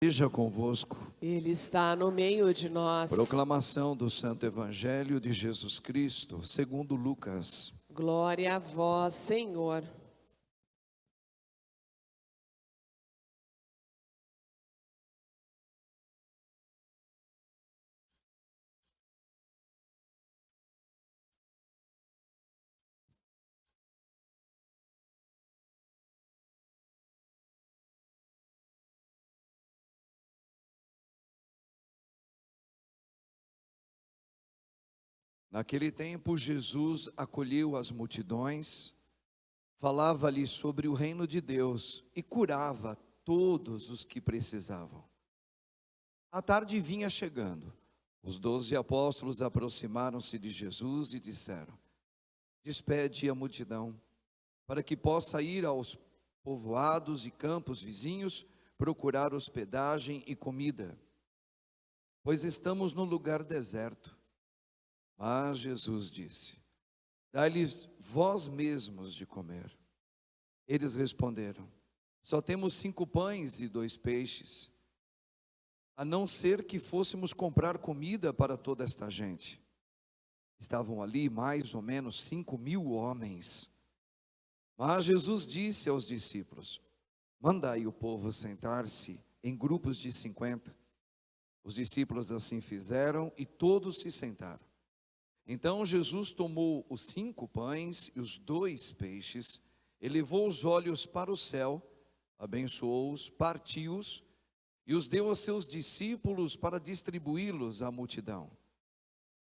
Seja convosco. Ele está no meio de nós. Proclamação do Santo Evangelho de Jesus Cristo, segundo Lucas. Glória a vós, Senhor. Naquele tempo, Jesus acolheu as multidões, falava-lhes sobre o reino de Deus e curava todos os que precisavam. A tarde vinha chegando. Os 12 apóstolos aproximaram-se de Jesus e disseram: Despede a multidão, para que possa ir aos povoados e campos vizinhos procurar hospedagem e comida, pois estamos num lugar deserto. Mas Jesus disse: Dai-lhes vós mesmos de comer. Eles responderam: Só temos 5 pães e 2 peixes, a não ser que fôssemos comprar comida para toda esta gente. Estavam ali mais ou menos 5.000 homens. Mas Jesus disse aos discípulos: Mandai o povo sentar-se em grupos de 50. Os discípulos assim fizeram e todos se sentaram. Então Jesus tomou os 5 pães e os 2 peixes, elevou os olhos para o céu, abençoou-os, partiu-os e os deu aos seus discípulos para distribuí-los à multidão.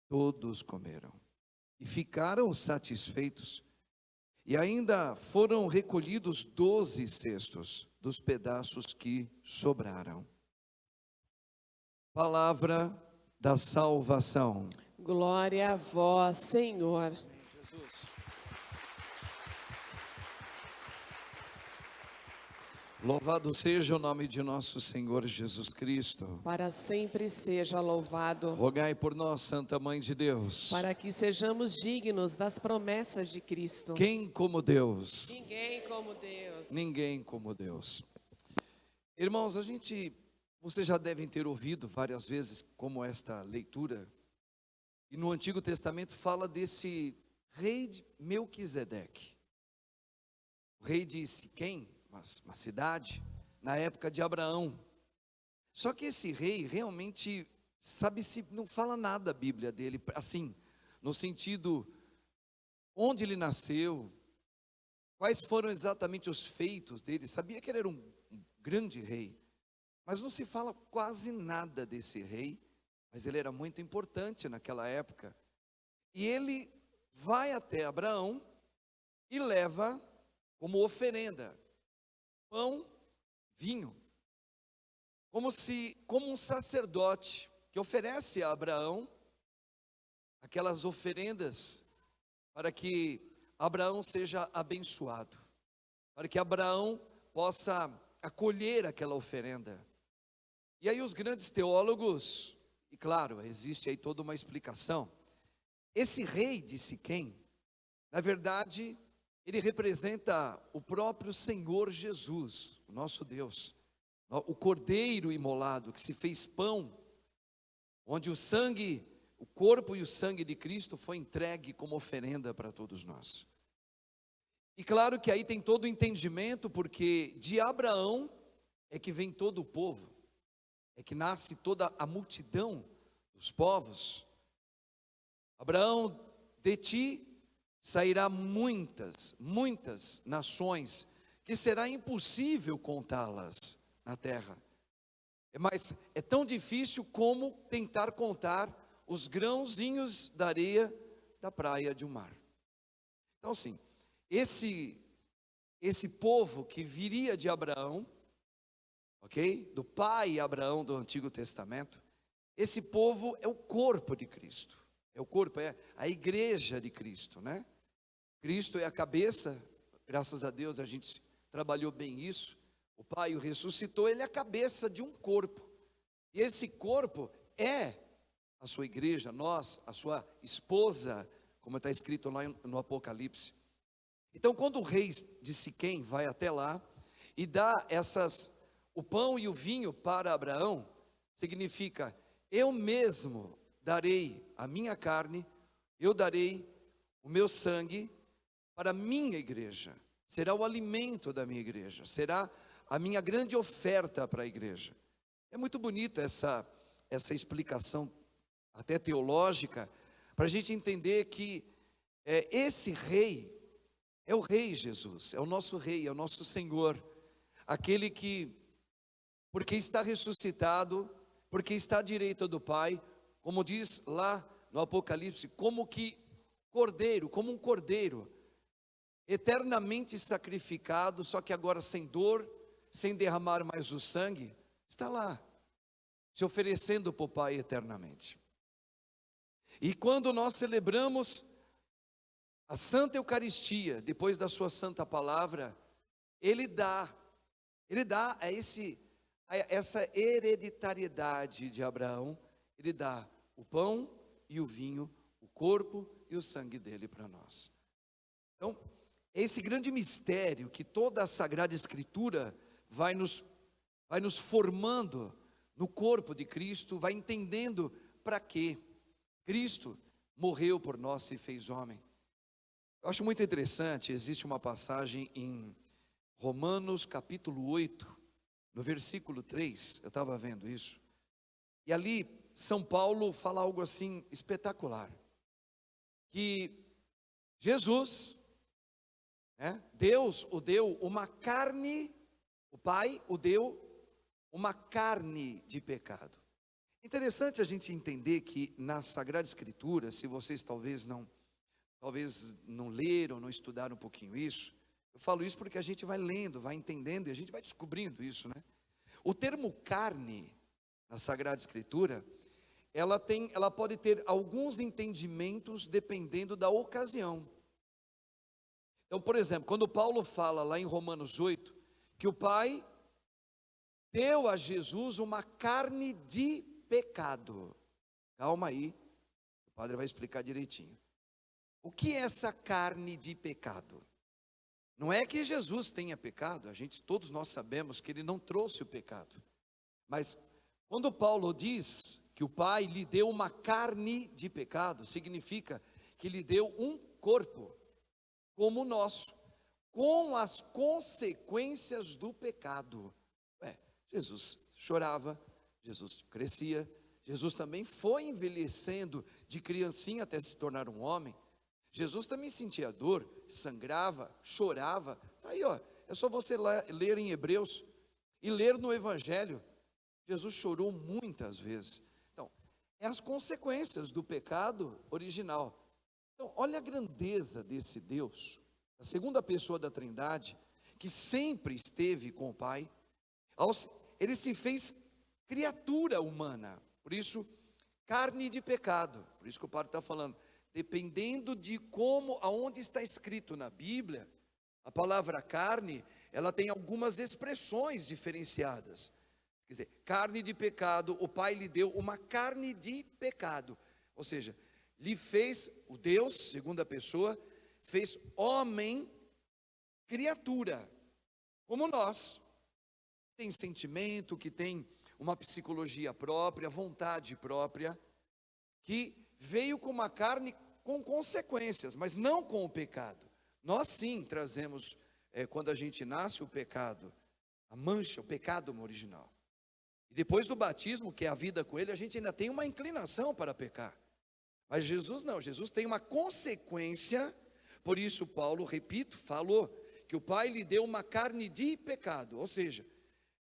Todos comeram e ficaram satisfeitos. E ainda foram recolhidos 12 cestos dos pedaços que sobraram. Palavra da salvação. Glória a vós, Senhor. Jesus. Louvado seja o nome de nosso Senhor Jesus Cristo. Para sempre seja louvado. Rogai por nós, Santa Mãe de Deus. Para que sejamos dignos das promessas de Cristo. Quem como Deus? Ninguém como Deus. Ninguém como Deus. Irmãos, vocês já devem ter ouvido várias vezes como esta leitura. E no Antigo Testamento fala desse rei de Melquisedeque. O rei de Siquém, uma cidade, na época de Abraão. Só que esse rei realmente, sabe-se, não fala nada a Bíblia dele, assim, no sentido, onde ele nasceu, quais foram exatamente os feitos dele. Sabia que ele era um grande rei, mas não se fala quase nada desse rei, mas ele era muito importante naquela época. E ele vai até Abraão e leva como oferenda pão, vinho, como um sacerdote que oferece a Abraão aquelas oferendas para que Abraão seja abençoado, para que Abraão possa acolher aquela oferenda. E aí os grandes teólogos, e claro, existe aí toda uma explicação. Esse rei de Siquém, na verdade, ele representa o próprio Senhor Jesus, o nosso Deus, o cordeiro imolado que se fez pão, onde o corpo e o sangue de Cristo foi entregue como oferenda para todos nós. E claro que aí tem todo o entendimento, porque de Abraão é que vem todo o povo, é que nasce toda a multidão dos povos. Abraão, de ti sairá muitas nações, que será impossível contá-las na terra. Mas é tão difícil como tentar contar os grãozinhos da areia da praia de um mar. Então assim, esse povo que viria de Abraão, ok? Do pai Abraão do Antigo Testamento, esse povo é o corpo de Cristo. É o corpo, é a igreja de Cristo, né? Cristo é a cabeça, graças a Deus a gente trabalhou bem isso. O Pai o ressuscitou, ele é a cabeça de um corpo. E esse corpo é a sua igreja, nós, a sua esposa, como está escrito lá no Apocalipse. Então quando o rei de Siquém vai até lá e dá essas o pão e o vinho para Abraão significa: eu mesmo darei a minha carne, eu darei o meu sangue para a minha igreja. Será o alimento da minha igreja, será a minha grande oferta para a igreja. É muito bonita essa explicação, até teológica, para a gente entender que esse rei é o rei Jesus, é o nosso rei, é o nosso Senhor, aquele que, porque está ressuscitado, porque está à direita do Pai, como diz lá no Apocalipse, como um cordeiro, eternamente sacrificado, só que agora sem dor, sem derramar mais o sangue, está lá, se oferecendo para o Pai eternamente. E quando nós celebramos a Santa Eucaristia, depois da sua Santa Palavra, Ele dá essa hereditariedade de Abraão, Ele dá o pão e o vinho, o corpo e o sangue dele para nós. Então, esse grande mistério que toda a Sagrada Escritura vai nos formando no corpo de Cristo, vai entendendo para quê Cristo morreu por nós, se fez homem. Eu acho muito interessante, existe uma passagem em Romanos capítulo 8, no versículo 3, eu estava vendo isso, e ali São Paulo fala algo assim espetacular, que Jesus, Deus o deu uma carne, o Pai o deu uma carne de pecado. Interessante a gente entender que na Sagrada Escritura, se vocês talvez não leram, não estudaram um pouquinho isso, eu falo isso porque a gente vai lendo, vai entendendo e a gente vai descobrindo isso, né? O termo carne na Sagrada Escritura, ela pode ter alguns entendimentos dependendo da ocasião. Então, por exemplo, quando Paulo fala lá em Romanos 8, que o Pai deu a Jesus uma carne de pecado. Calma aí, o padre vai explicar direitinho. O que é essa carne de pecado? Não é que Jesus tenha pecado, todos nós sabemos que ele não trouxe o pecado. Mas quando Paulo diz que o Pai lhe deu uma carne de pecado, significa que lhe deu um corpo como o nosso, com as consequências do pecado. Jesus chorava, Jesus crescia, Jesus também foi envelhecendo de criancinha até se tornar um homem. Jesus também sentia dor, sangrava, chorava. Está aí, é só você ler em Hebreus e ler no Evangelho. Jesus chorou muitas vezes. Então, é as consequências do pecado original. Então, olha a grandeza desse Deus, a segunda pessoa da Trindade, que sempre esteve com o Pai. Ele se fez criatura humana, por isso, carne de pecado. Por isso que o padre está falando, dependendo de aonde está escrito na Bíblia, a palavra carne, ela tem algumas expressões diferenciadas. Quer dizer, carne de pecado, o Pai lhe deu uma carne de pecado, ou seja, lhe fez, o Deus, segunda pessoa, fez homem, criatura, como nós, tem sentimento, que tem uma psicologia própria, vontade própria, que veio com uma carne com consequências, mas não com o pecado. Nós sim trazemos, quando a gente nasce, o pecado, a mancha, o pecado original. E depois do batismo, que é a vida com ele, a gente ainda tem uma inclinação para pecar. Mas Jesus não, Jesus tem uma consequência. Por isso Paulo, repito, falou que o Pai lhe deu uma carne de pecado, ou seja,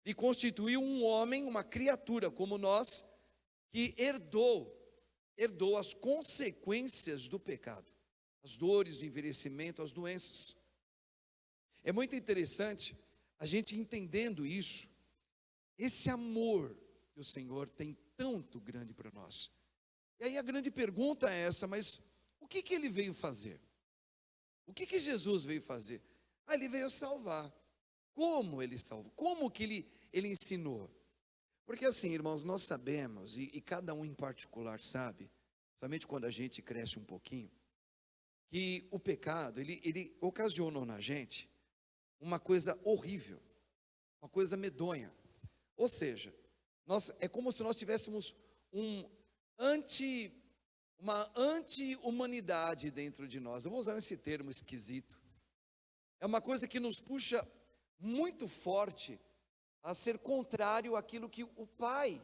lhe constituiu um homem, uma criatura como nós, que herdou as consequências do pecado, as dores, o envelhecimento, as doenças. É muito interessante a gente entendendo isso, esse amor que o Senhor tem tanto grande para nós. E aí a grande pergunta é essa, mas o que ele veio fazer? O que Jesus veio fazer? Ele veio salvar. Como ele salvou? Como que ele ensinou? Porque assim, irmãos, nós sabemos, e cada um em particular sabe, somente quando a gente cresce um pouquinho, que o pecado, ele ocasionou na gente uma coisa horrível, uma coisa medonha. Ou seja, é como se nós tivéssemos uma anti-humanidade dentro de nós. Eu vou usar esse termo esquisito. É uma coisa que nos puxa muito forte a ser contrário àquilo que o Pai,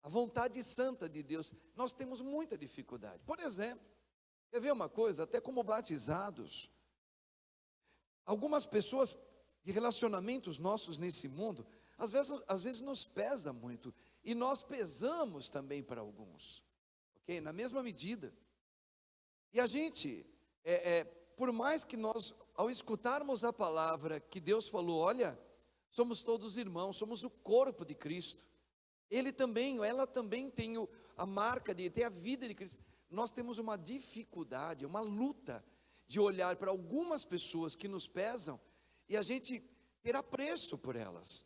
a vontade santa de Deus, nós temos muita dificuldade. Por exemplo, quer ver uma coisa? Até como batizados, algumas pessoas de relacionamentos nossos nesse mundo, às vezes nos pesa muito, e nós pesamos também para alguns, ok? Na mesma medida. E a gente, por mais que nós, ao escutarmos a palavra que Deus falou, olha, somos todos irmãos, somos o corpo de Cristo, ela também tem a marca de ter a vida de Cristo. Nós temos uma dificuldade, uma luta de olhar para algumas pessoas que nos pesam e a gente ter apreço por elas,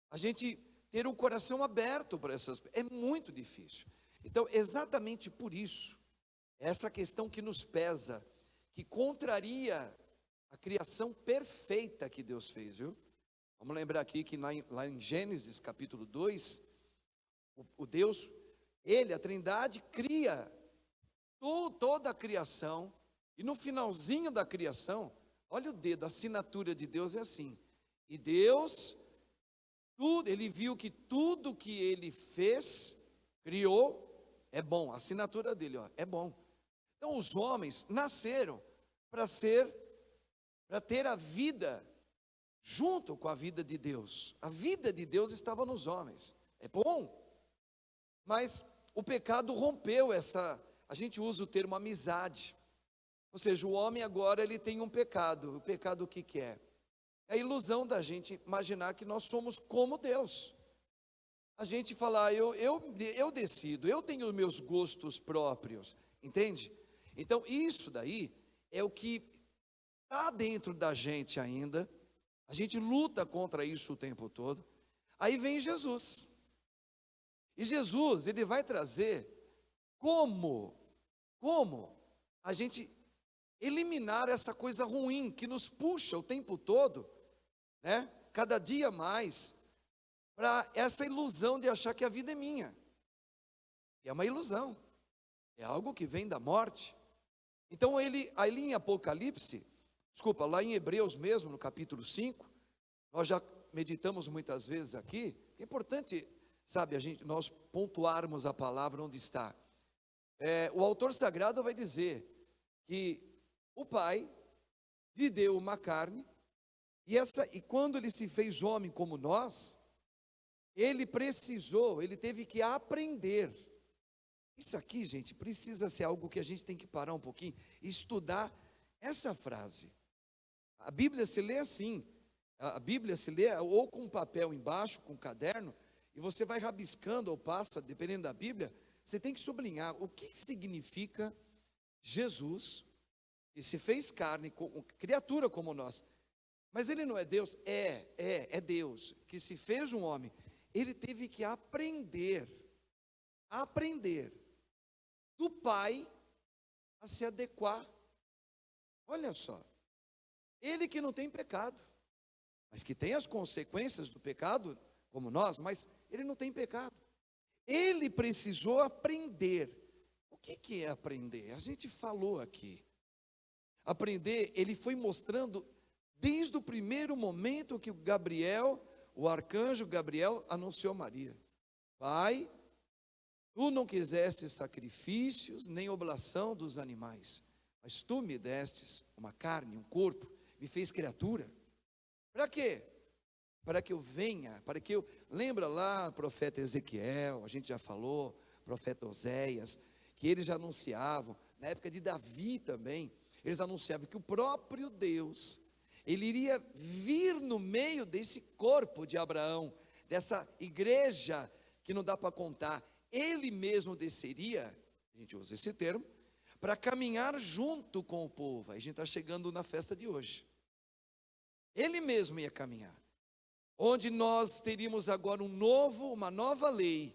a gente ter um coração aberto para essas pessoas. É muito difícil. Então, exatamente por isso, essa questão que nos pesa, que contraria a criação perfeita que Deus fez, viu? Vamos lembrar aqui que lá em Gênesis capítulo 2, o Deus, a Trindade, cria toda a criação, e no finalzinho da criação, olha o dedo, a assinatura de Deus é assim, e Deus, ele viu que tudo que ele fez, criou, é bom, a assinatura dele, ó, é bom. Então os homens nasceram para ter a vida junto com a vida de Deus. A vida de Deus estava nos homens, é bom. Mas o pecado rompeu a gente usa o termo amizade. Ou seja, o homem agora ele tem um pecado. O pecado o que é? É a ilusão da gente imaginar que nós somos como Deus. A gente falar, eu decido, eu tenho os meus gostos próprios, entende? Então isso daí é o que está dentro da gente ainda. A gente luta contra isso o tempo todo. Aí vem Jesus. E Jesus, ele vai trazer como a gente eliminar essa coisa ruim que nos puxa o tempo todo, né? Cada dia mais, para essa ilusão de achar que a vida é minha. É uma ilusão, é algo que vem da morte. Então ali em Apocalipse, lá em Hebreus mesmo, no capítulo 5, nós já meditamos muitas vezes aqui, é importante, sabe, nós pontuarmos a palavra onde está. O autor sagrado vai dizer que o Pai lhe deu uma carne, e quando ele se fez homem como nós, ele teve que aprender. Isso aqui, gente, precisa ser algo que a gente tem que parar um pouquinho e estudar essa frase. A Bíblia se lê assim, a Bíblia se lê ou com papel embaixo, com caderno, e você vai rabiscando ou passa, dependendo da Bíblia, você tem que sublinhar o que significa Jesus, que se fez carne, criatura como nós, mas ele não é Deus? É Deus, que se fez um homem. Ele teve que aprender do Pai a se adequar. Olha só, ele que não tem pecado, mas que tem as consequências do pecado, como nós, mas ele não tem pecado. Ele precisou aprender. O que é aprender? A gente falou aqui. Aprender, ele foi mostrando desde o primeiro momento que o arcanjo Gabriel anunciou a Maria: Pai, tu não quiseste sacrifícios, nem oblação dos animais, mas tu me destes uma carne, um corpo, me fez criatura. Para quê? Para que eu venha, lembra lá o profeta Ezequiel, a gente já falou, profeta Oséias, que eles já anunciavam, na época de Davi também, eles anunciavam que o próprio Deus, ele iria vir no meio desse corpo de Abraão, dessa igreja que não dá para contar, ele mesmo desceria, a gente usa esse termo, para caminhar junto com o povo. Aí a gente está chegando na festa de hoje. Ele mesmo ia caminhar, onde nós teríamos agora uma nova lei,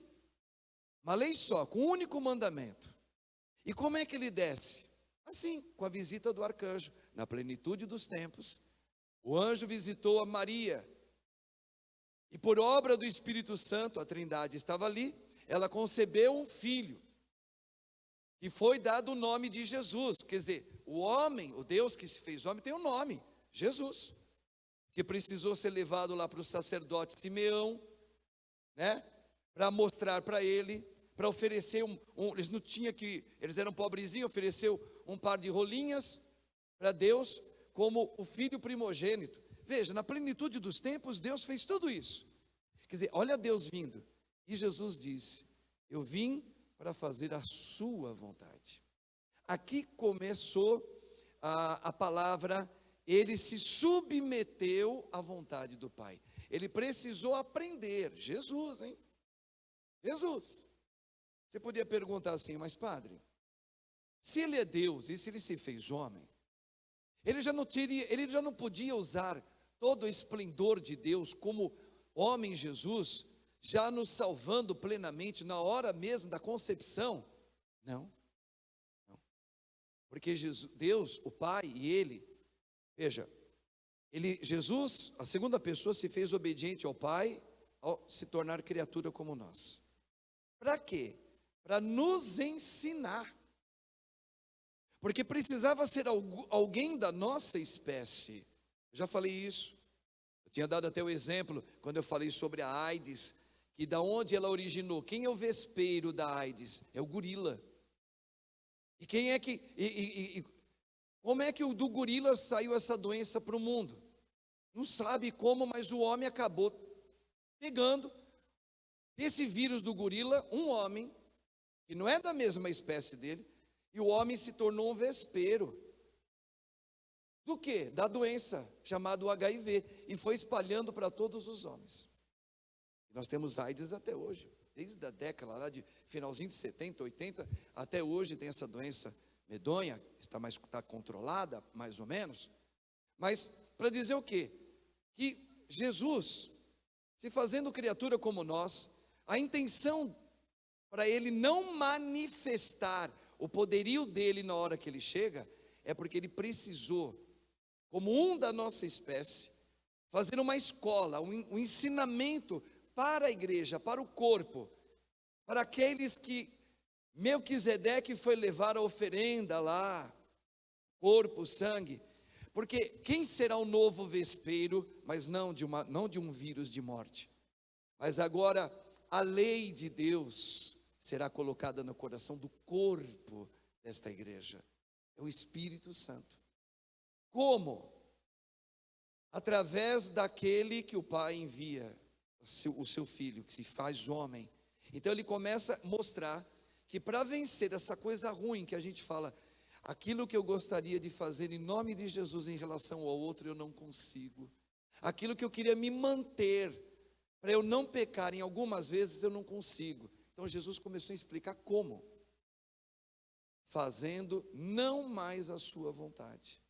uma lei só, com um único mandamento. E como é que ele desce? Assim, com a visita do arcanjo, na plenitude dos tempos. O anjo visitou a Maria, E por obra do Espírito Santo, a Trindade estava ali, ela concebeu um filho, que foi dado o nome de Jesus. Quer dizer, o homem, o Deus que se fez homem, tem um nome, Jesus, que precisou ser levado lá para o sacerdote Simeão, né, para mostrar para ele, para oferecer eles não tinham que, eles eram pobrezinhos, ofereceu um par de rolinhas para Deus, como o filho primogênito. Veja, na plenitude dos tempos, Deus fez tudo isso. Quer dizer, olha Deus vindo, e Jesus disse: eu vim para fazer a sua vontade. Aqui começou a palavra, ele se submeteu à vontade do Pai. Ele precisou aprender, Jesus, hein? Jesus. Você podia perguntar assim, mas padre, se ele é Deus e se ele se fez homem, ele já não podia usar todo o esplendor de Deus como homem Jesus, já nos salvando plenamente na hora mesmo da concepção? Não, não. Porque Jesus, Deus, o Pai e Ele, veja, Jesus, a segunda pessoa, se fez obediente ao Pai ao se tornar criatura como nós. Para quê? Para nos ensinar. Porque precisava ser alguém da nossa espécie. Eu já falei isso. Eu tinha dado até o exemplo quando eu falei sobre a AIDS, que da onde ela originou. Quem é o vespeiro da AIDS? É o gorila. E quem é que como é que do gorila saiu essa doença para o mundo? Não sabe como, mas o homem acabou pegando esse vírus do gorila, um homem que não é da mesma espécie dele, e o homem se tornou um vespeiro. Do quê? Da doença, chamada HIV, e foi espalhando para todos os homens. Nós temos AIDS até hoje, desde a década lá de finalzinho de 70, 80, até hoje tem essa doença medonha, está controlada, mais ou menos. Mas para dizer o quê? Que Jesus, se fazendo criatura como nós, a intenção para ele não manifestar o poderio dele na hora que ele chega, é porque ele precisou, como um da nossa espécie, fazer uma escola, um ensinamento para a igreja, para o corpo, para aqueles que Melquisedeque foi levar a oferenda lá, corpo, sangue, porque quem será o novo vespeiro, mas não de um vírus de morte, mas agora a lei de Deus será colocada no coração do corpo desta igreja, é o Espírito Santo. Como? Através daquele que o Pai envia, o seu Filho, que se faz homem. Então ele começa a mostrar que para vencer essa coisa ruim que a gente fala, aquilo que eu gostaria de fazer em nome de Jesus em relação ao outro, eu não consigo. Aquilo que eu queria me manter, para eu não pecar em algumas vezes, eu não consigo. Então Jesus começou a explicar como. Fazendo não mais a sua vontade.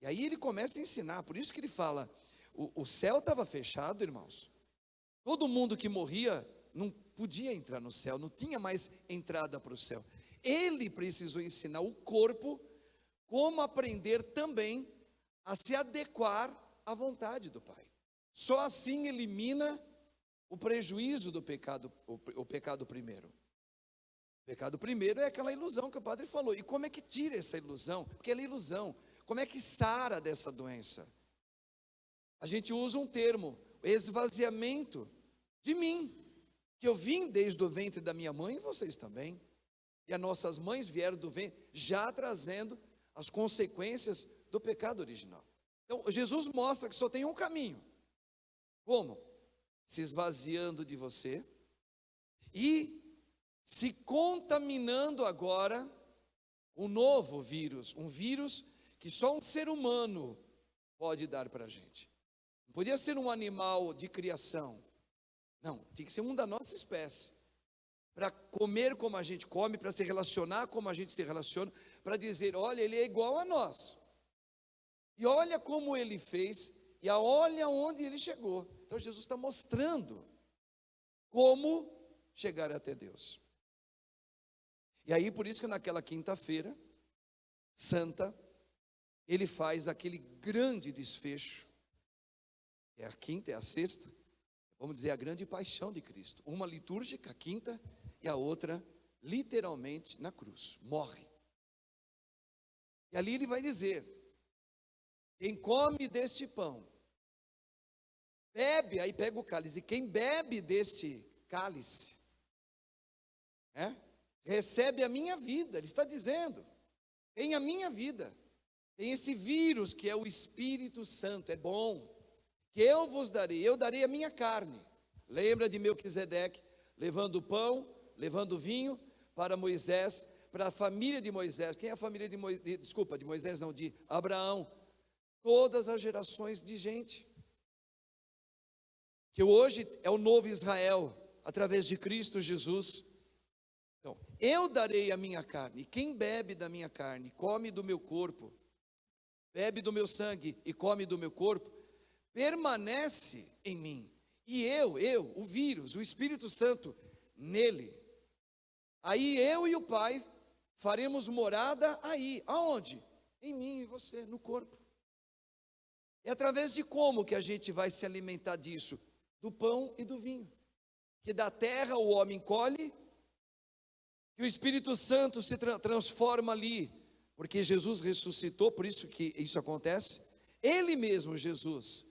E aí ele começa a ensinar, por isso que ele fala, o céu estava fechado, irmãos. Todo mundo que morria não podia entrar no céu, não tinha mais entrada para o céu. Ele precisou ensinar o corpo como aprender também a se adequar à vontade do Pai. Só assim elimina o prejuízo do pecado, o pecado primeiro. O pecado primeiro é aquela ilusão que o padre falou. E como é que tira essa ilusão? Porque ela é ilusão. Como é que sara dessa doença? A gente usa um termo, esvaziamento de mim, que eu vim desde o ventre da minha mãe e vocês também. E as nossas mães vieram do ventre, já trazendo as consequências do pecado original. Então, Jesus mostra que só tem um caminho. Como? Se esvaziando de você e se contaminando agora um novo vírus, um vírus que só um ser humano pode dar para a gente. Não podia ser um animal de criação, não, tinha que ser um da nossa espécie, para comer como a gente come, para se relacionar como a gente se relaciona, para dizer, olha, ele é igual a nós, e olha como ele fez, e olha onde ele chegou. Então Jesus está mostrando como chegar até Deus. E aí por isso que naquela quinta-feira santa, ele faz aquele grande desfecho, é a quinta, é a sexta, vamos dizer, a grande paixão de Cristo. Uma litúrgica, a quinta, e a outra, literalmente, na cruz. Morre. E ali ele vai dizer: quem come deste pão, bebe, aí pega o cálice, e quem bebe deste cálice, recebe a minha vida. Ele está dizendo, tem a minha vida, tem esse vírus que é o Espírito Santo, é bom, que eu vos darei, eu darei a minha carne. Lembra de Melquisedeque, levando o pão, levando o vinho para Moisés, para a família de Moisés. Quem é a família de Moisés? Desculpa, de Moisés não, de Abraão. Todas as gerações de gente, que hoje é o novo Israel, através de Cristo Jesus. Então, eu darei a minha carne, e quem bebe da minha carne, come do meu corpo, bebe do meu sangue e come do meu corpo, permanece em mim, e eu, o vírus, o Espírito Santo, nele. Aí eu e o Pai faremos morada aí, aonde? Em mim e você, no corpo. É através de como que a gente vai se alimentar disso? Do pão e do vinho. Que da terra o homem colhe, que o Espírito Santo se transforma ali, porque Jesus ressuscitou, por isso que isso acontece. Ele mesmo, Jesus,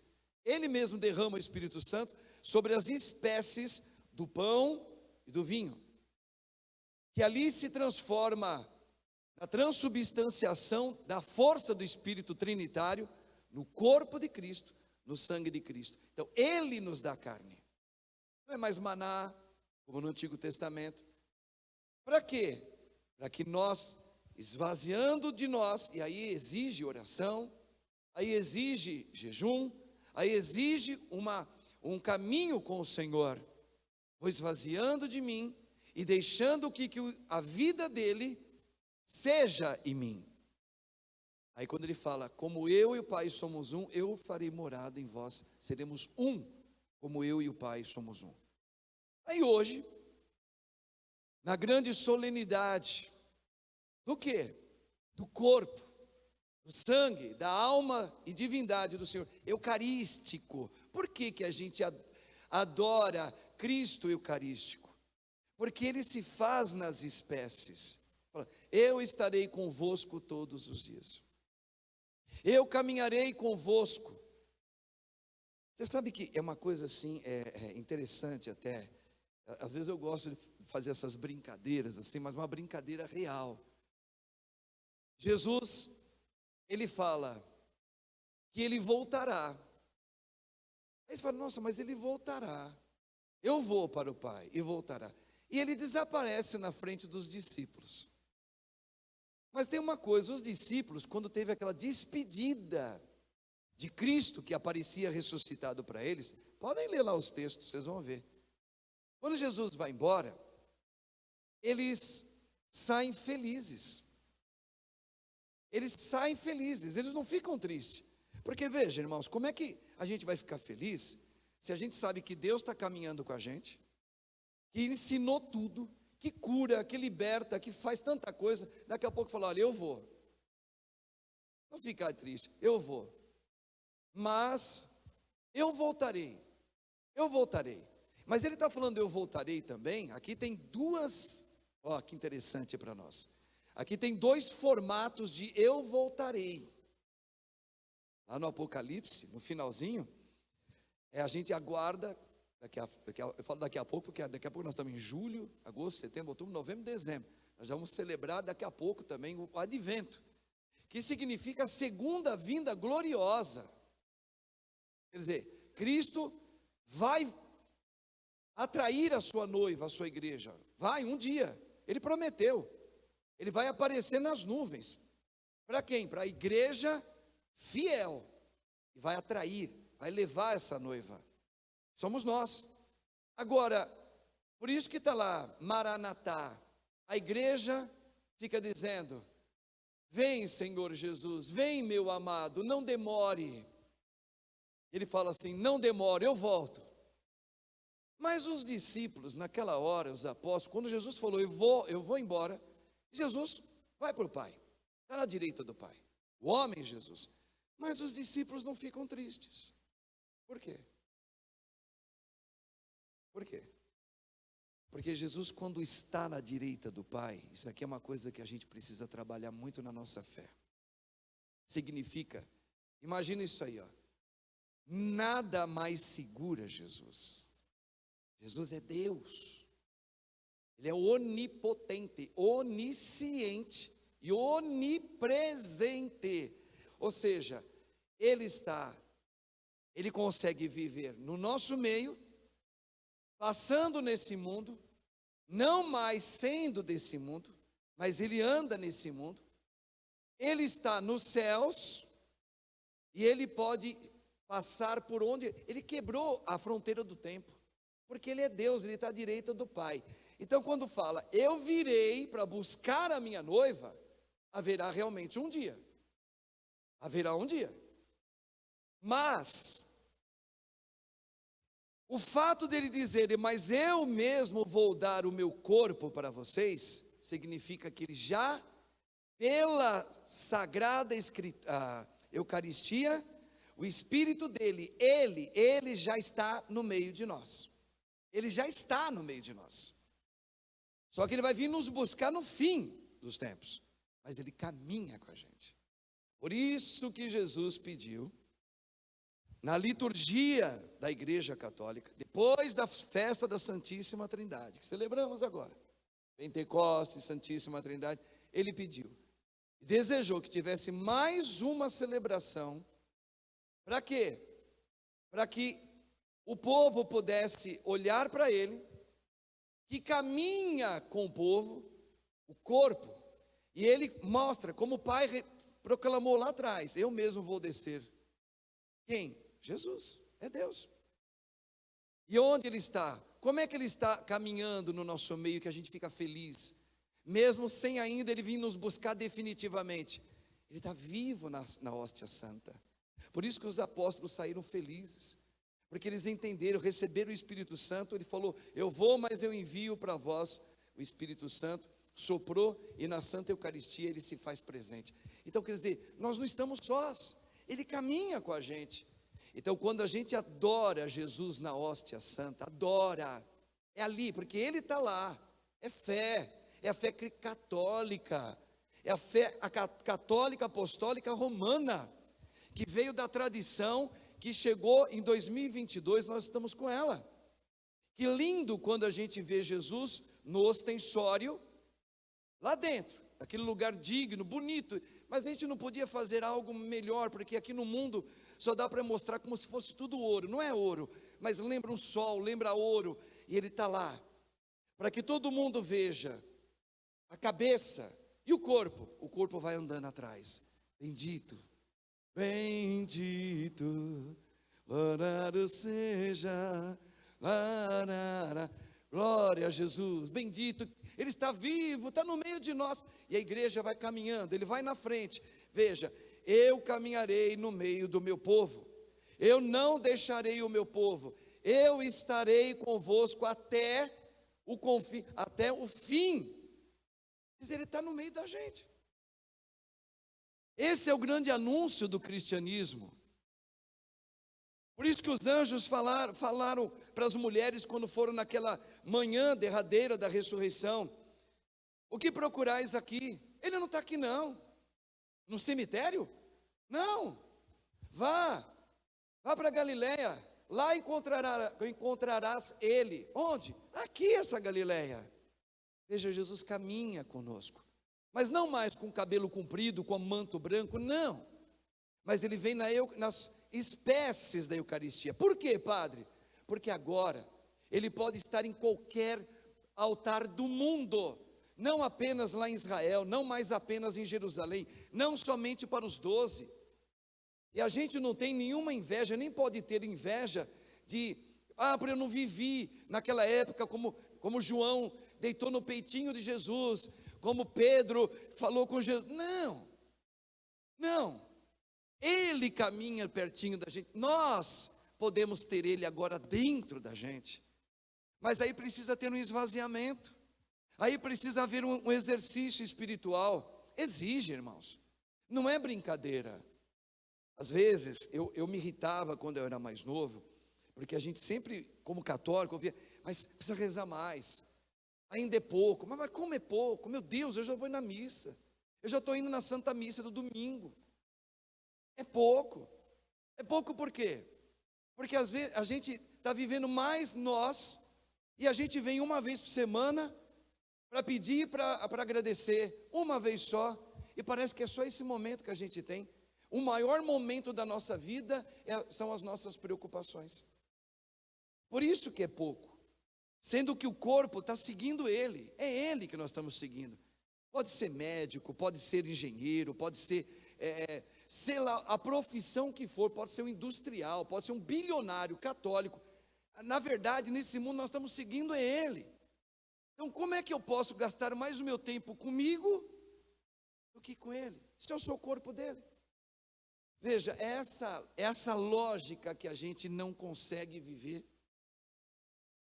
ele mesmo derrama o Espírito Santo sobre as espécies do pão e do vinho, que ali se transforma na transubstanciação da força do Espírito Trinitário no corpo de Cristo, no sangue de Cristo. Então, ele nos dá carne. Não é mais maná, como no Antigo Testamento. Para quê? Para que nós, esvaziando de nós, e aí exige oração, aí exige jejum, aí exige um caminho com o Senhor. Vou esvaziando de mim e deixando que a vida dele seja em mim. Aí quando ele fala, como eu e o Pai somos um, eu farei morada em vós, seremos um, como eu e o Pai somos um. Aí hoje, na grande solenidade, do quê? Do corpo, do sangue, da alma e divindade do Senhor, eucarístico. Por que que a gente adora Cristo eucarístico? Porque ele se faz nas espécies. Eu estarei convosco todos os dias. Eu caminharei convosco. Você sabe que é uma coisa assim, interessante até. Às vezes eu gosto de fazer essas brincadeiras assim, mas uma brincadeira real. Jesus, ele fala que ele voltará. Aí você fala, nossa, mas ele voltará. Eu vou para o Pai e voltará. E ele desaparece na frente dos discípulos. Mas tem uma coisa, os discípulos, quando teve aquela despedida de Cristo que aparecia ressuscitado para eles, podem ler lá os textos, vocês vão ver. Quando Jesus vai embora, eles saem felizes. Eles saem felizes, eles não ficam tristes. Porque veja, irmãos, como é que a gente vai ficar feliz se a gente sabe que Deus está caminhando com a gente, que ensinou tudo, que cura, que liberta, que faz tanta coisa, daqui a pouco fala, olha, eu vou. Não ficar triste, eu vou. Mas eu voltarei. Mas ele está falando eu voltarei também, aqui tem duas, ó, que interessante para nós. Aqui tem dois formatos de eu voltarei. Lá no Apocalipse, no finalzinho, a gente aguarda, eu falo daqui a pouco, porque daqui a pouco nós estamos em julho, agosto, setembro, outubro, novembro, dezembro. Nós vamos celebrar daqui a pouco também o advento, que significa a segunda vinda gloriosa. Quer dizer, Cristo vai atrair a sua noiva, a sua igreja. Vai, um dia, ele prometeu. Ele vai aparecer nas nuvens. Para quem? Para a igreja fiel. E vai atrair, vai levar essa noiva. Somos nós. Agora, por isso que está lá, Maranatá. A igreja fica dizendo, vem Senhor Jesus, vem meu amado, não demore. Ele fala assim, não demore, eu volto. Mas os discípulos, naquela hora, os apóstolos, quando Jesus falou, eu vou embora, Jesus vai para o Pai, está na direita do Pai, o homem Jesus. Mas os discípulos não ficam tristes. Por quê? Por quê? Porque Jesus, quando está na direita do Pai, isso aqui é uma coisa que a gente precisa trabalhar muito na nossa fé. Significa, imagina isso aí, ó. Nada mais segura Jesus. Jesus é Deus. Ele é onipotente, onisciente e onipresente. Ou seja, Ele consegue viver no nosso meio, passando nesse mundo, não mais sendo desse mundo, mas Ele anda nesse mundo. Ele está nos céus e Ele pode passar por onde. Ele quebrou a fronteira do tempo, porque Ele é Deus, Ele está à direita do Pai. Então, quando fala, eu virei para buscar a minha noiva, haverá realmente um dia. Haverá um dia. Mas o fato dele dizer, mas eu mesmo vou dar o meu corpo para vocês, significa que ele já, pela sagrada Eucaristia, o Espírito dele, ele já está no meio de nós. Ele já está no meio de nós. Só que ele vai vir nos buscar no fim dos tempos. Mas ele caminha com a gente. Por isso que Jesus pediu, na liturgia da Igreja Católica, depois da festa da Santíssima Trindade, que celebramos agora, Pentecostes, Santíssima Trindade, ele pediu, desejou que tivesse mais uma celebração. Para quê? Para que o povo pudesse olhar para ele, que caminha com o povo, o corpo, e ele mostra, como o Pai proclamou lá atrás, eu mesmo vou descer. Quem? Jesus, é Deus. E onde Ele está? Como é que Ele está caminhando no nosso meio, que a gente fica feliz, mesmo sem ainda Ele vir nos buscar definitivamente? Ele está vivo na hóstia santa. Por isso que os apóstolos saíram felizes, porque eles entenderam, receberam o Espírito Santo. Ele falou, eu vou, mas eu envio para vós o Espírito Santo. Soprou, e na Santa Eucaristia Ele se faz presente. Então quer dizer, nós não estamos sós, Ele caminha com a gente. Então quando a gente adora Jesus na hóstia santa, adora, é ali, porque Ele está lá, é a fé católica, é a fé católica apostólica romana, que veio da tradição, que chegou em 2022, nós estamos com ela. Que lindo quando a gente vê Jesus no ostensório, lá dentro, aquele lugar digno, bonito, mas a gente não podia fazer algo melhor, porque aqui no mundo só dá para mostrar como se fosse tudo ouro. Não é ouro, mas lembra um sol, lembra ouro, e Ele está lá, para que todo mundo veja a cabeça e o corpo vai andando atrás. Bendito, bendito, louvado seja, glória a Jesus, bendito. Ele está vivo, está no meio de nós, e a igreja vai caminhando, Ele vai na frente. Veja, eu caminharei no meio do meu povo, eu não deixarei o meu povo, eu estarei convosco até o fim. Quer dizer, Ele está no meio da gente. Esse é o grande anúncio do cristianismo. Por isso que os anjos falaram para as mulheres quando foram naquela manhã derradeira da ressurreição: o que procurais aqui? Ele não está aqui não. No cemitério? Não. Vá para Galileia, lá encontrarás Ele. Onde? Aqui, essa Galileia. Veja, Jesus caminha conosco, mas não mais com cabelo comprido, com manto branco, não. Mas Ele vem nas espécies da Eucaristia. Por quê, Padre? Porque agora Ele pode estar em qualquer altar do mundo, não apenas lá em Israel, não mais apenas em Jerusalém, não somente para os 12. E a gente não tem nenhuma inveja, nem pode ter inveja de, porque eu não vivi naquela época como João deitou no peitinho de Jesus, como Pedro falou com Jesus. Não. Ele caminha pertinho da gente, nós podemos ter Ele agora dentro da gente, mas aí precisa ter um esvaziamento, aí precisa haver um exercício espiritual, exige, irmãos, não é brincadeira. Às vezes, eu me irritava quando eu era mais novo, Porque a gente sempre, como católico, ouvia, mas precisa rezar mais, ainda é pouco. Mas como é pouco? Meu Deus, eu já vou na missa, eu já estou indo na Santa Missa do domingo. É pouco. É pouco por quê? Porque às vezes a gente está vivendo mais nós, e a gente vem uma vez por semana para pedir, para agradecer, uma vez só, e parece que é só esse momento que a gente tem. O maior momento da nossa vida são as nossas preocupações. Por isso que é pouco, sendo que o corpo está seguindo ele, é ele que nós estamos seguindo. Pode ser médico, pode ser engenheiro, pode ser, sei lá, a profissão que for, pode ser um industrial, pode ser um bilionário católico. Na verdade, nesse mundo nós estamos seguindo ele. Então, como é que eu posso gastar mais o meu tempo comigo do que com ele, se eu sou o corpo dele? Veja, essa lógica que a gente não consegue viver.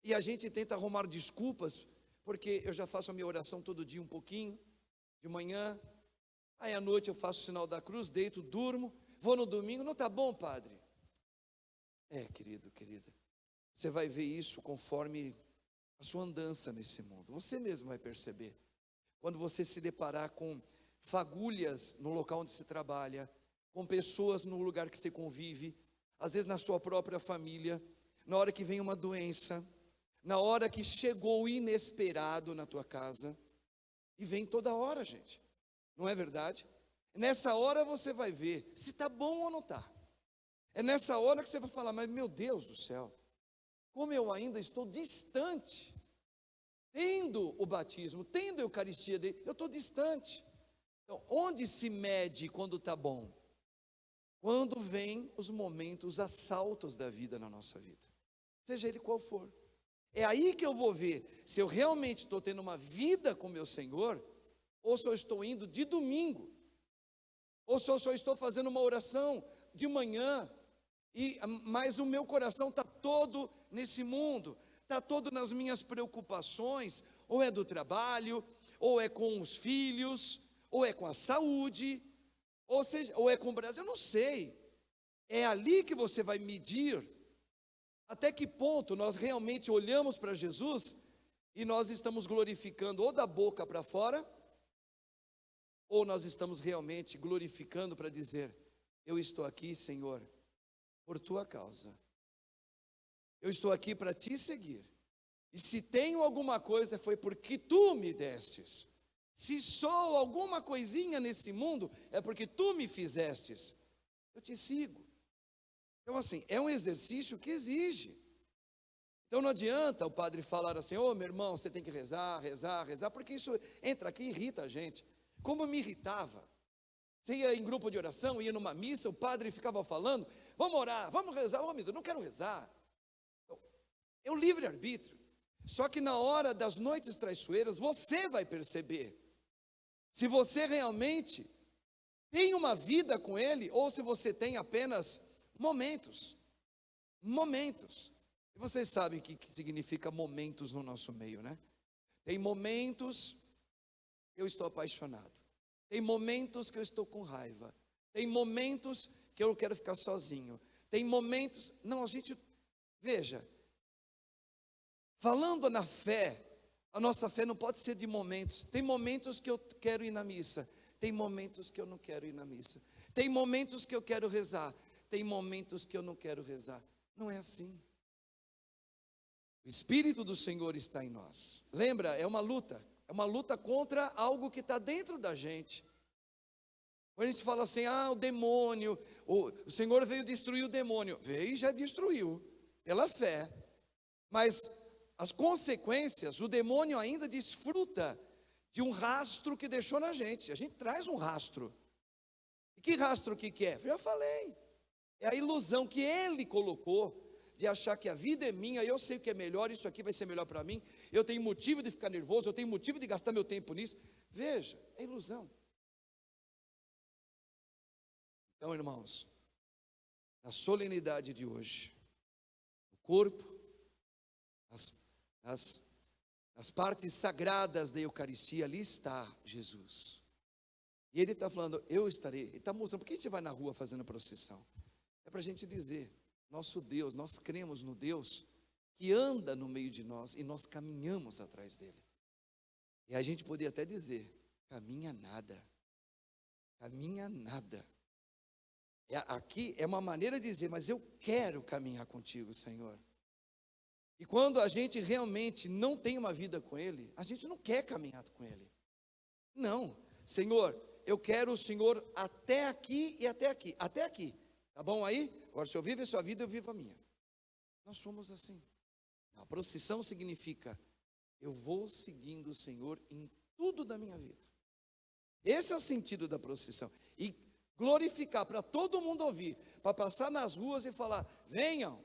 E a gente tenta arrumar desculpas, porque eu já faço a minha oração todo dia um pouquinho, de manhã, aí à noite eu faço o sinal da cruz, deito, durmo, vou no domingo, não está bom, padre? Querido, querida, você vai ver isso conforme a sua andança nesse mundo, você mesmo vai perceber, quando você se deparar com fagulhas no local onde se trabalha, com pessoas no lugar que você convive, às vezes na sua própria família, na hora que vem uma doença, na hora que chegou o inesperado na tua casa, e vem toda hora, gente, não é verdade? Nessa hora você vai ver se está bom ou não está. É nessa hora que você vai falar, mas meu Deus do céu, como eu ainda estou distante, tendo o batismo, tendo a Eucaristia dele, eu estou distante. Então, onde se mede quando está bom? Quando vem os momentos, os assaltos da vida na nossa vida, seja ele qual for. É aí que eu vou ver se eu realmente estou tendo uma vida com meu Senhor, ou se eu estou indo de domingo, ou se eu só estou fazendo uma oração de manhã, mas o meu coração está todo nesse mundo, está todo nas minhas preocupações, ou é do trabalho, ou é com os filhos, ou é com a saúde, ou seja, ou é com o Brasil, eu não sei. É ali que você vai medir até que ponto nós realmente olhamos para Jesus e nós estamos glorificando ou da boca para fora, ou nós estamos realmente glorificando para dizer, eu estou aqui, Senhor, por tua causa, eu estou aqui para te seguir, e se tenho alguma coisa foi porque tu me destes, se sou alguma coisinha nesse mundo é porque tu me fizestes, eu te sigo. Então assim, é um exercício que exige. Então não adianta o padre falar assim, meu irmão, você tem que rezar, rezar, rezar, porque isso entra aqui e irrita a gente, como me irritava. Você ia em grupo de oração, ia numa missa, o padre ficava falando, vamos orar, vamos rezar, meu Deus, eu não quero rezar. Então, é o livre-arbítrio, só que na hora das noites traiçoeiras, você vai perceber, se você realmente tem uma vida com ele, ou se você tem apenas momentos. E vocês sabem o que significa momentos no nosso meio, né? Tem momentos que eu estou apaixonado, tem momentos que eu estou com raiva, tem momentos que eu quero ficar sozinho, tem momentos, não, a gente, veja, falando na fé, a nossa fé não pode ser de momentos. Tem momentos que eu quero ir na missa, tem momentos que eu não quero ir na missa, tem momentos que eu quero rezar, tem momentos que eu não quero rezar. Não é assim. O Espírito do Senhor está em nós. Lembra, é uma luta contra algo que está dentro da gente. Quando a gente fala assim, o demônio, o Senhor veio destruir o demônio, veio e já destruiu, pela fé, mas as consequências, o demônio ainda desfruta de um rastro que deixou na gente, a gente traz um rastro, e que rastro que é? Eu já falei, é a ilusão que ele colocou, de achar que a vida é minha, eu sei o que é melhor, isso aqui vai ser melhor para mim, eu tenho motivo de ficar nervoso, eu tenho motivo de gastar meu tempo nisso, veja, é ilusão. Então, irmãos, na solenidade de hoje, o corpo, as partes sagradas da Eucaristia, ali está Jesus, e Ele está falando, eu estarei, Ele está mostrando, por que a gente vai na rua fazendo procissão? É para a gente dizer, nosso Deus, nós cremos no Deus que anda no meio de nós e nós caminhamos atrás dele. E a gente poderia até dizer, caminha nada. Aqui é uma maneira de dizer, mas eu quero caminhar contigo, Senhor. E quando a gente realmente não tem uma vida com Ele, a gente não quer caminhar com Ele. Não, Senhor, eu quero o Senhor até aqui e até aqui, até aqui. Tá bom aí? Agora, se eu vivo a sua vida, eu vivo a minha. Nós somos assim. A procissão significa, eu vou seguindo o Senhor em tudo da minha vida. Esse é o sentido da procissão. E glorificar para todo mundo ouvir, para passar nas ruas e falar, venham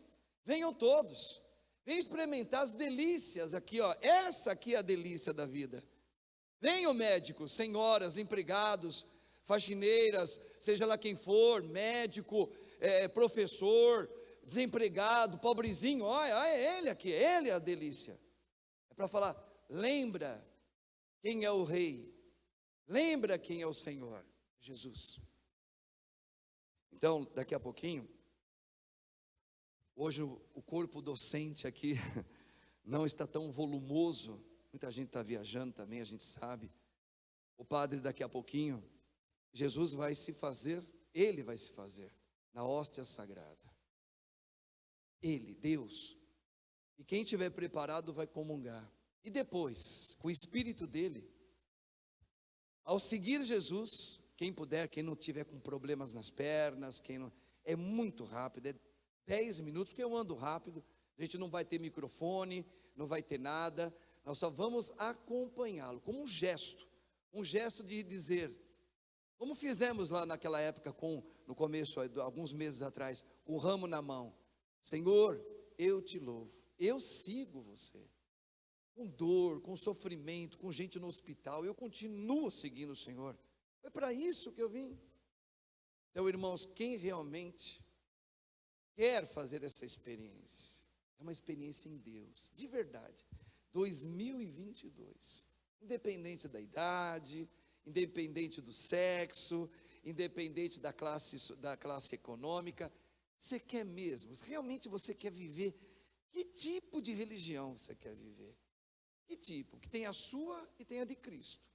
todos. Venham experimentar as delícias aqui, ó. Essa aqui é a delícia da vida. Venham médicos, senhoras, empregados, faxineiras, seja lá quem for, médico, professor, desempregado, pobrezinho, olha, é ele aqui, ele é a delícia. É para falar, lembra quem é o rei, lembra quem é o Senhor, Jesus. Então, daqui a pouquinho, hoje o corpo docente aqui não está tão volumoso, muita gente está viajando também, a gente sabe. O padre daqui a pouquinho, Jesus vai se fazer, ele vai se fazer na hóstia sagrada. Ele, Deus. E quem estiver preparado vai comungar. E depois, com o Espírito dele, ao seguir Jesus, quem puder, quem não tiver com problemas nas pernas, quem não, é muito rápido, é 10 minutos, porque eu ando rápido, a gente não vai ter microfone, não vai ter nada, nós só vamos acompanhá-lo, como um gesto de dizer, como fizemos lá naquela época, no começo, alguns meses atrás, com o ramo na mão, Senhor, eu te louvo, eu sigo você, com dor, com sofrimento, com gente no hospital, eu continuo seguindo o Senhor, foi para isso que eu vim. Então, irmãos, quem realmente quer fazer essa experiência, é uma experiência em Deus, de verdade, 2022, independente da idade, independente do sexo, independente da classe econômica, você quer mesmo, realmente você quer viver, que tipo de religião você quer viver? Que tipo? Que tem a sua e tem a de Cristo.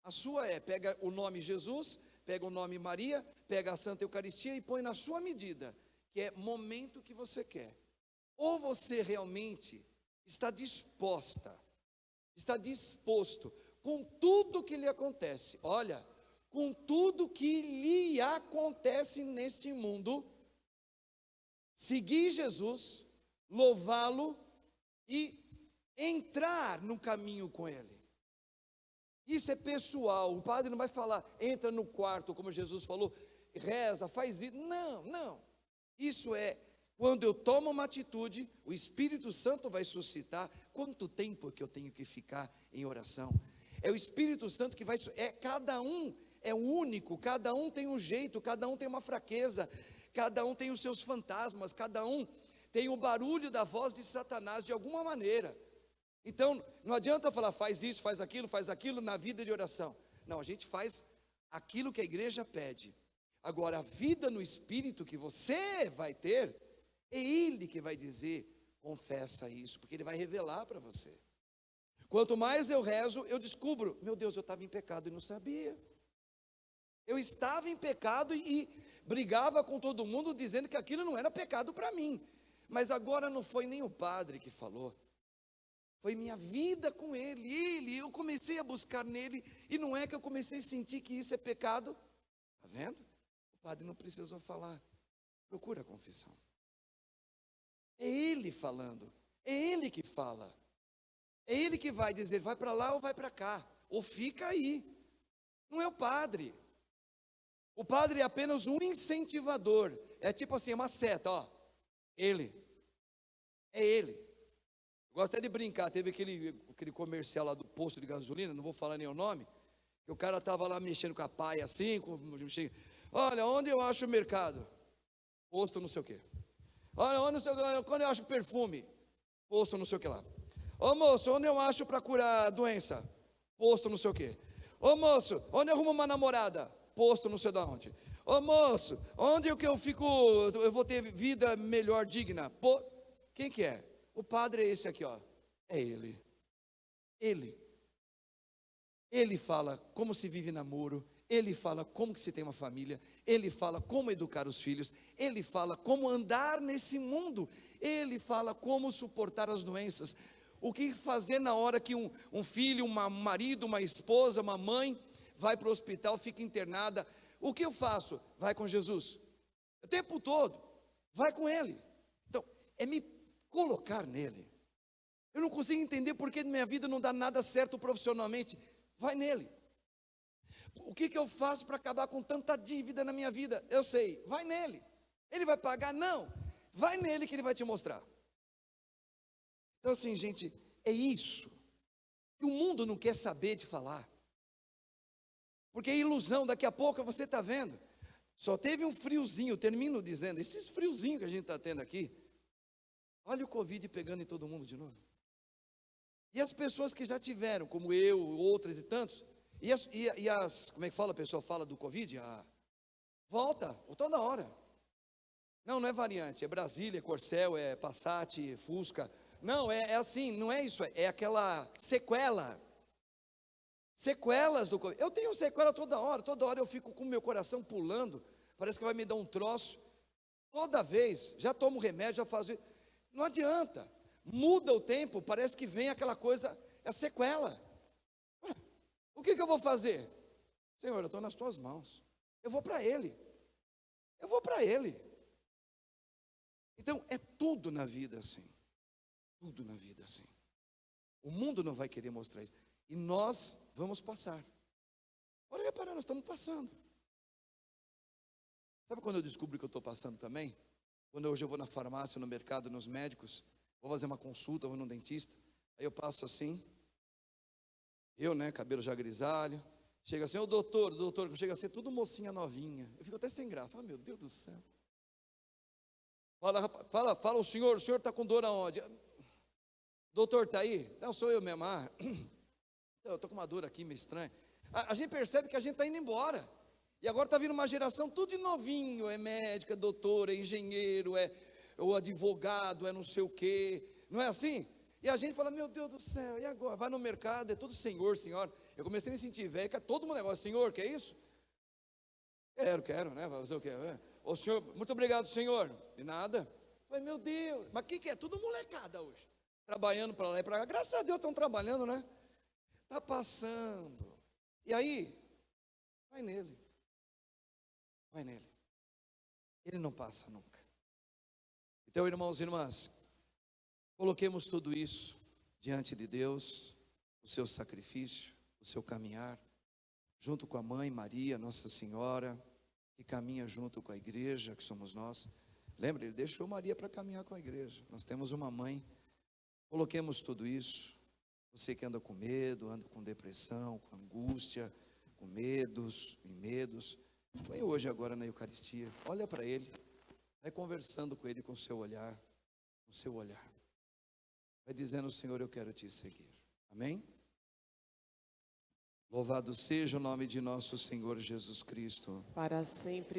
A sua pega o nome Jesus, pega o nome Maria, pega a Santa Eucaristia e põe na sua medida, que é momento que você quer. Ou você realmente está disposto com tudo que lhe acontece, olha, com tudo que lhe acontece neste mundo, seguir Jesus, louvá-lo e entrar no caminho com Ele. Isso é pessoal, o padre não vai falar, entra no quarto, como Jesus falou, reza, faz isso, não, isso é, quando eu tomo uma atitude, o Espírito Santo vai suscitar, quanto tempo que eu tenho que ficar em oração? É o Espírito Santo que vai, cada um é único, cada um tem um jeito, cada um tem uma fraqueza, cada um tem os seus fantasmas, cada um tem o barulho da voz de Satanás de alguma maneira. Então, não adianta falar, faz isso, faz aquilo na vida de oração. Não, a gente faz aquilo que a igreja pede. Agora, a vida no Espírito que você vai ter, é Ele que vai dizer, confessa isso, porque Ele vai revelar para você. Quanto mais eu rezo, eu descubro, meu Deus, eu estava em pecado e não sabia. Eu estava em pecado e brigava com todo mundo, dizendo que aquilo não era pecado para mim. Mas agora não foi nem o padre que falou. Foi minha vida com Ele, eu comecei a buscar nele, e não é que eu comecei a sentir que isso é pecado, está vendo? O padre não precisou falar, procura a confissão, é Ele falando, é Ele que fala, é Ele que vai dizer, vai para lá ou vai para cá, ou fica aí, não é o padre é apenas um incentivador, é tipo assim, uma seta, ó, é Ele. Gosto até de brincar, teve aquele comercial lá do posto de gasolina, não vou falar nem o nome, que o cara estava lá mexendo com a paia assim, olha, onde eu acho o mercado? Posto não sei o quê. Olha, onde eu acho perfume? Posto não sei o que lá. Ô moço, onde eu acho para curar doença? Posto não sei o quê. Ô moço, onde eu arrumo uma namorada? posto não sei de onde. Ô moço, onde é que eu vou ter vida melhor, digna? Quem que é? O padre é esse aqui, ó. É ele. Ele fala como se vive namoro, ele fala como que se tem uma família, ele fala como educar os filhos, ele fala como andar nesse mundo, ele fala como suportar as doenças, o que fazer na hora que um filho, um marido, uma esposa, uma mãe vai para o hospital, fica internada. O que eu faço? Vai com Jesus, o tempo todo, vai com Ele. Então, é me colocar nele. Eu não consigo entender porque minha vida não dá nada certo profissionalmente. Vai nele. O que eu faço para acabar com tanta dívida na minha vida? Eu sei, vai nele. Ele vai pagar? Não, vai nele que ele vai te mostrar. Então assim, gente, é isso que o mundo não quer saber de falar, porque é ilusão. Daqui a pouco você está vendo, só teve um friozinho, termino dizendo, esse friozinho que a gente está tendo aqui, olha o Covid pegando em todo mundo de novo. E as pessoas que já tiveram, como eu, outras e tantos, e as como é que fala, a pessoa fala do Covid? Volta, toda hora. Não é variante, é Brasília, é Corcel, é Passat, Fusca. Não, é assim, não é isso, é aquela sequela. Sequelas do Covid. Eu tenho sequela toda hora eu fico com o meu coração pulando, parece que vai me dar um troço. Toda vez, já tomo remédio, já faço isso. Não adianta. Muda o tempo, parece que vem aquela coisa, é sequela. O que eu vou fazer? Senhor, eu estou nas tuas mãos. Eu vou para Ele. Então, é tudo na vida assim. Tudo na vida assim. O mundo não vai querer mostrar isso. E nós vamos passar. Olha, reparar, nós estamos passando. Sabe quando eu descubro que eu estou passando também? Quando hoje eu vou na farmácia, no mercado, nos médicos, vou fazer uma consulta, vou no dentista, aí eu passo assim, cabelo já grisalho, chega assim, doutor, chega assim, tudo mocinha novinha, eu fico até sem graça, meu Deus do céu. Fala, o senhor está com dor aonde? Doutor, está aí? Não, sou eu mesmo. Eu estou com uma dor aqui meio estranha. A gente percebe que a gente está indo embora, e agora está vindo uma geração tudo de novinho, é médico, é doutor, é engenheiro, é o advogado, é não sei o quê, não é assim? E a gente fala, meu Deus do céu, e agora? Vai no mercado, é tudo senhor, senhora. Eu comecei a me sentir velho, que é todo mundo negócio, senhor, quer isso? Quero, né? Vai fazer o quê? Ô senhor, muito obrigado, senhor. De nada. Falei, meu Deus, mas o que é? Tudo molecada hoje. Trabalhando para lá e para cá. Graças a Deus estão trabalhando, né? Está passando. E aí, vai nele. Vai nele. Ele não passa nunca. Então, irmãos e irmãs, coloquemos tudo isso diante de Deus, o seu sacrifício, o seu caminhar, junto com a mãe Maria, Nossa Senhora, que caminha junto com a igreja, que somos nós. Lembra, ele deixou Maria para caminhar com a igreja. Nós temos uma mãe. Coloquemos tudo isso. Você que anda com medo, anda com depressão, com angústia, com medos e medos, põe hoje agora na Eucaristia, olha para Ele, vai conversando com Ele com o seu olhar, vai dizendo, Senhor, eu quero te seguir, amém? Louvado seja o nome de nosso Senhor Jesus Cristo. Para sempre